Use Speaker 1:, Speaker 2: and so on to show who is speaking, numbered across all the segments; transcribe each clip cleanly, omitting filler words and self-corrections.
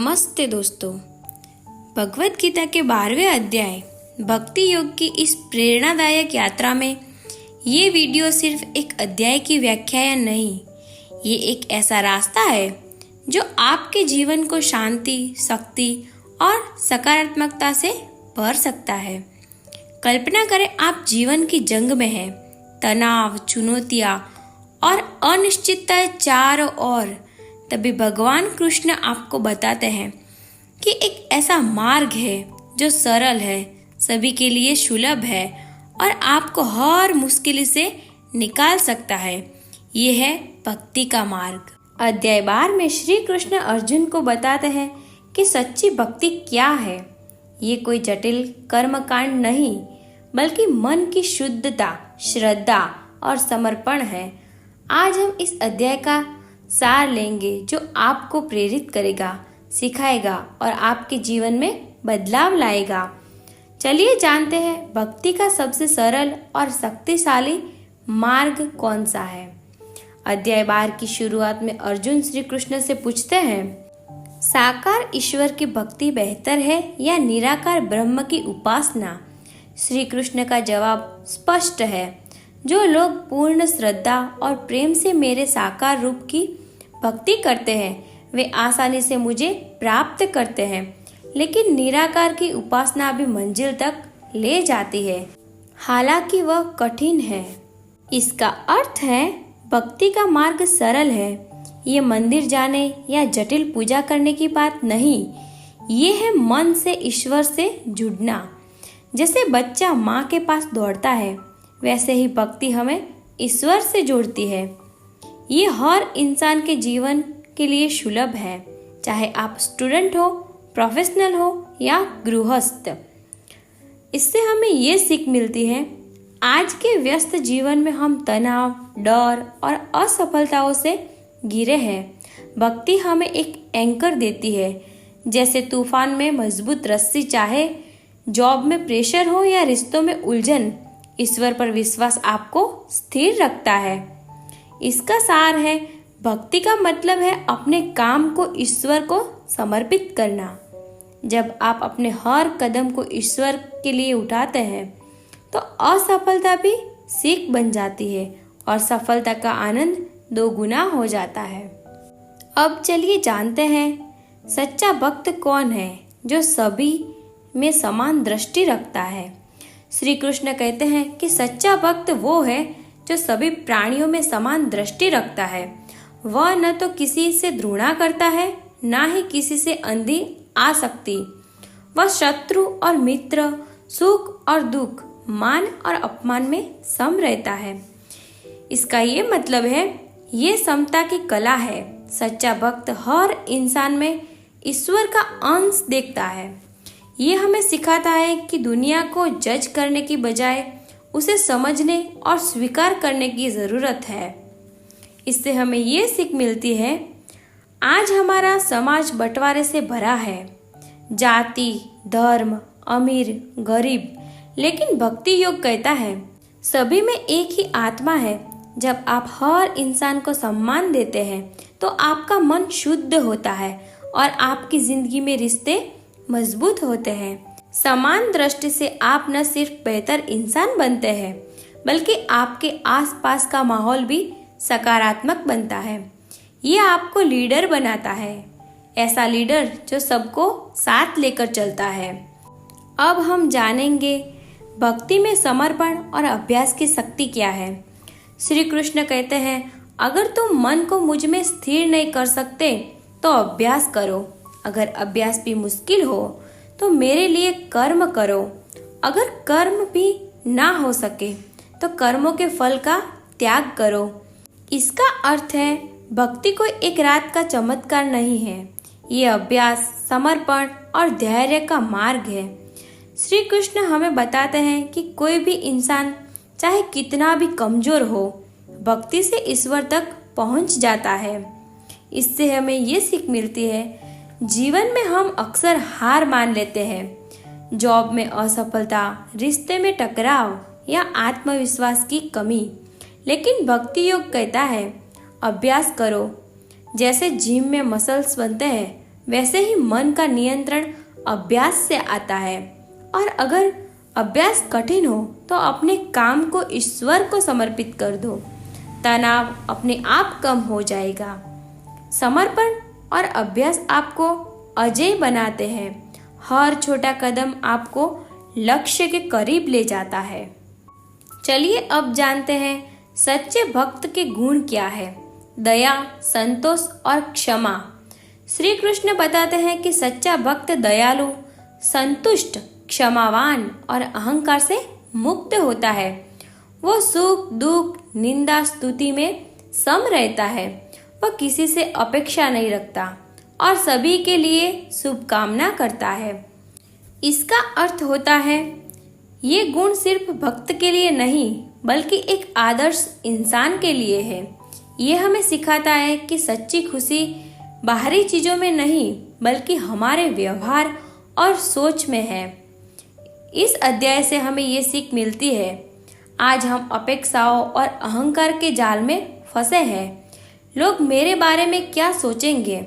Speaker 1: नमस्ते दोस्तों। भगवत गीता के 12वें अध्याय भक्ति योग की इस प्रेरणादायक यात्रा में ये वीडियो सिर्फ एक अध्याय की व्याख्या या नहीं, ये एक ऐसा रास्ता है जो आपके जीवन को शांति, शक्ति और सकारात्मकता से भर सकता है। कल्पना करें आप जीवन की जंग में हैं, तनाव, चुनौतियाँ और अनिश्चितताएं चारों ओर। तभी भगवान कृष्ण आपको बताते हैं कि एक ऐसा मार्ग है जो सरल है, सभी के लिए सुलभ है और आपको हर मुश्किल से निकाल सकता है। ये है भक्ति का मार्ग। अध्याय 12 में श्री कृष्ण अर्जुन को बताते हैं कि सच्ची भक्ति क्या है। ये कोई जटिल कर्मकांड नहीं, बल्कि मन की शुद्धता, श्रद्धा और समर्पण है। आज हम इस अध्याय का सार लेंगे जो आपको प्रेरित करेगा, सिखाएगा और आपके जीवन में बदलाव लाएगा। चलिए जानते हैं भक्ति का सबसे सरल और शक्तिशाली मार्ग कौन सा है। अध्याय 12 की शुरुआत में अर्जुन श्री कृष्ण से पूछते हैं, साकार ईश्वर की भक्ति बेहतर है या निराकार ब्रह्म की उपासना? श्री कृष्ण का जवाब स्पष्ट है, जो लोग पूर्ण श्रद्धा और प्रेम से मेरे साकार रूप की भक्ति करते हैं वे आसानी से मुझे प्राप्त करते हैं, लेकिन निराकार की उपासना भी मंजिल तक ले जाती है, हालांकि वह कठिन है। इसका अर्थ है भक्ति का मार्ग सरल है। ये मंदिर जाने या जटिल पूजा करने की बात नहीं, ये है मन से ईश्वर से जुड़ना। जैसे बच्चा माँ के पास दौड़ता है, वैसे ही भक्ति हमें ईश्वर से जोड़ती है। ये हर इंसान के जीवन के लिए सुलभ है, चाहे आप स्टूडेंट हो, प्रोफेशनल हो या गृहस्थ। इससे हमें ये सीख मिलती है, आज के व्यस्त जीवन में हम तनाव, डर और असफलताओं से घिरे हैं। भक्ति हमें एक एंकर देती है, जैसे तूफान में मजबूत रस्सी। चाहे जॉब में प्रेशर हो या रिश्तों में उलझन, ईश्वर पर विश्वास आपको स्थिर रखता है। इसका सार है, भक्ति का मतलब है अपने काम को ईश्वर को समर्पित करना। जब आप अपने हर कदम को ईश्वर के लिए उठाते हैं, तो असफलता भी सीख बन जाती है और सफलता का आनंद दोगुना हो जाता है। अब चलिए जानते हैं सच्चा भक्त कौन है, जो सभी में समान दृष्टि रखता है। श्री कृष्ण कहते हैं कि सच्चा भक्त वो है जो सभी प्राणियों में समान दृष्टि रखता है। वह न तो किसी से घृणा करता है, ना ही किसी से अंधी आसक्ति। वह शत्रु और मित्र, सुख और दुख, मान और अपमान में सम रहता है। इसका ये मतलब है, ये समता की कला है। सच्चा भक्त हर इंसान में ईश्वर का अंश देखता है। ये हमें सिखाता है कि दुनिया को जज करने की बजाय उसे समझने और स्वीकार करने की ज़रूरत है। इससे हमें ये सीख मिलती है, आज हमारा समाज बंटवारे से भरा है, जाति, धर्म, अमीर, गरीब, लेकिन भक्ति योग कहता है सभी में एक ही आत्मा है। जब आप हर इंसान को सम्मान देते हैं, तो आपका मन शुद्ध होता है और आपकी जिंदगी में रिश्ते मजबूत होते हैं। समान दृष्टि से आप न सिर्फ बेहतर इंसान बनते हैं, बल्कि आपके आसपास का माहौल भी सकारात्मक बनता है। ये आपको लीडर बनाता है, ऐसा लीडर जो सबको साथ लेकर चलता है। अब हम जानेंगे भक्ति में समर्पण और अभ्यास की शक्ति क्या है। श्री कृष्ण कहते हैं, अगर तुम मन को मुझ में स्थिर नहीं कर सकते तो अभ्यास करो। अगर अभ्यास भी मुश्किल हो तो मेरे लिए कर्म करो। अगर कर्म भी ना हो सके तो कर्मों के फल का त्याग करो। इसका अर्थ है, भक्ति कोई एक रात का चमत्कार नहीं है, ये अभ्यास, समर्पण और धैर्य का मार्ग है। श्री कृष्ण हमें बताते हैं कि कोई भी इंसान चाहे कितना भी कमजोर हो, भक्ति से ईश्वर तक पहुंच जाता है। इससे हमें ये सीख मिलती है, जीवन में हम अक्सर हार मान लेते हैं। जॉब में असफलता, रिश्ते में टकराव या आत्मविश्वास की कमी, लेकिन भक्ति योग कहता है, अभ्यास करो। जैसे जिम में मसल्स बनते हैं, वैसे ही मन का नियंत्रण अभ्यास से आता है। और अगर अभ्यास कठिन हो तो अपने काम को ईश्वर को समर्पित कर दो, तनाव अपने आप कम हो जाएगा। समर्पण और अभ्यास आपको अजेय बनाते हैं। हर छोटा कदम आपको लक्ष्य के करीब ले जाता है। चलिए अब जानते हैं सच्चे भक्त के गुण क्या है। दया, संतोष और क्षमा। श्री कृष्ण बताते हैं कि सच्चा भक्त दयालु, संतुष्ट, क्षमावान और अहंकार से मुक्त होता है। वो सुख दुख, निंदा स्तुति में सम रहता है। वह किसी से अपेक्षा नहीं रखता और सभी के लिए शुभकामना करता है। इसका अर्थ होता है ये गुण सिर्फ भक्त के लिए नहीं बल्कि एक आदर्श इंसान के लिए है। ये हमें सिखाता है कि सच्ची खुशी बाहरी चीजों में नहीं बल्कि हमारे व्यवहार और सोच में है। इस अध्याय से हमें ये सीख मिलती है, आज हम अपेक्षाओं और अहंकार के जाल में फंसे हैं। लोग मेरे बारे में क्या सोचेंगे,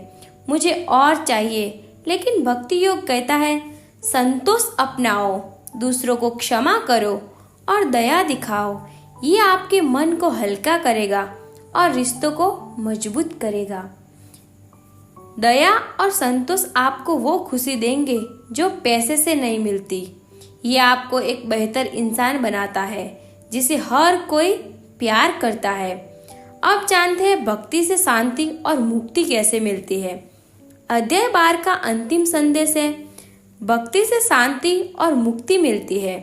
Speaker 1: मुझे और चाहिए। लेकिन भक्ति योग कहता है संतोष अपनाओ, दूसरों को क्षमा करो और दया दिखाओ। ये आपके मन को हल्का करेगा और रिश्तों को मजबूत करेगा। दया और संतोष आपको वो खुशी देंगे जो पैसे से नहीं मिलती। ये आपको एक बेहतर इंसान बनाता है जिसे हर कोई प्यार करता है। अब जानते हैं भक्ति से शांति और मुक्ति कैसे मिलती है। अध्याय 12 का अंतिम संदेश है, भक्ति से शांति और मुक्ति मिलती है।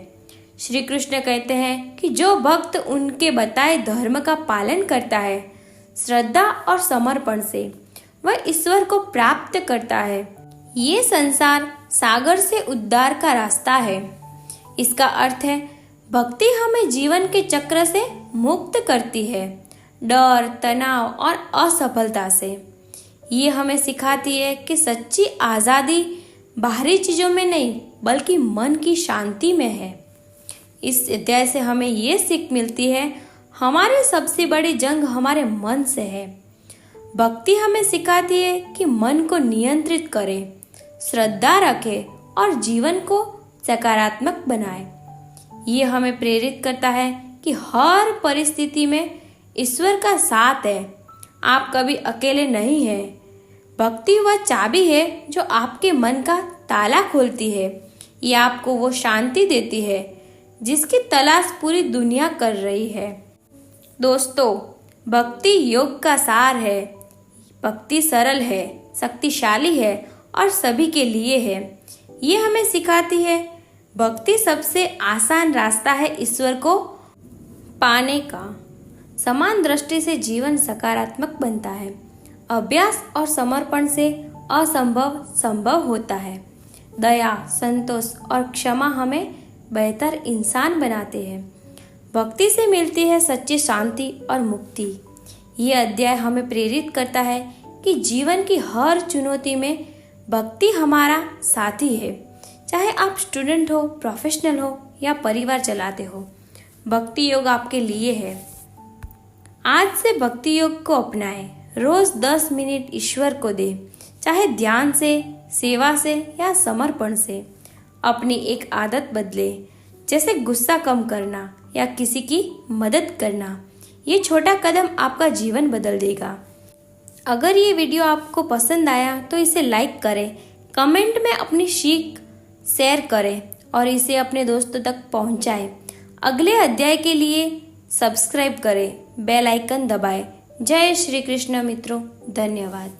Speaker 1: श्री कृष्ण कहते हैं कि जो भक्त उनके बताए धर्म का पालन करता है, श्रद्धा और समर्पण से, वह ईश्वर को प्राप्त करता है। ये संसार सागर से उद्धार का रास्ता है। इसका अर्थ है भक्ति हमें जीवन के चक्र से मुक्त करती है, डर, तनाव और असफलता से। ये हमें सिखाती है कि सच्ची आज़ादी बाहरी चीज़ों में नहीं बल्कि मन की शांति में है। इस अध्याय से हमें ये सीख मिलती है, हमारी सबसे बड़ी जंग हमारे मन से है। भक्ति हमें सिखाती है कि मन को नियंत्रित करें, श्रद्धा रखें और जीवन को सकारात्मक बनाए। ये हमें प्रेरित करता है कि हर परिस्थिति में ईश्वर का साथ है, आप कभी अकेले नहीं हैं। भक्ति वह चाबी है जो आपके मन का ताला खोलती है। ये आपको वो शांति देती है जिसकी तलाश पूरी दुनिया कर रही है। दोस्तों, भक्ति योग का सार है। भक्ति सरल है, शक्तिशाली है और सभी के लिए है। ये हमें सिखाती है भक्ति सबसे आसान रास्ता है ईश्वर को पाने का। समान दृष्टि से जीवन सकारात्मक बनता है। अभ्यास और समर्पण से असंभव संभव होता है। दया, संतोष और क्षमा हमें बेहतर इंसान बनाते हैं। भक्ति से मिलती है सच्ची शांति और मुक्ति। ये अध्याय हमें प्रेरित करता है कि जीवन की हर चुनौती में भक्ति हमारा साथी है। चाहे आप स्टूडेंट हो, प्रोफेशनल हो या परिवार चलाते हो, भक्ति योग आपके लिए है। आज से भक्ति योग को अपनाएं। रोज 10 मिनट ईश्वर को दे, चाहे ध्यान से, सेवा से या समर्पण से। अपनी एक आदत बदले, जैसे गुस्सा कम करना या किसी की मदद करना। ये छोटा कदम आपका जीवन बदल देगा। अगर ये वीडियो आपको पसंद आया तो इसे लाइक करें, कमेंट में अपनी सीख शेयर करें और इसे अपने दोस्तों तक पहुंचाएं। अगले अध्याय के लिए सब्सक्राइब करें, बेल आइकन दबाएं। जय श्री कृष्ण मित्रों, धन्यवाद।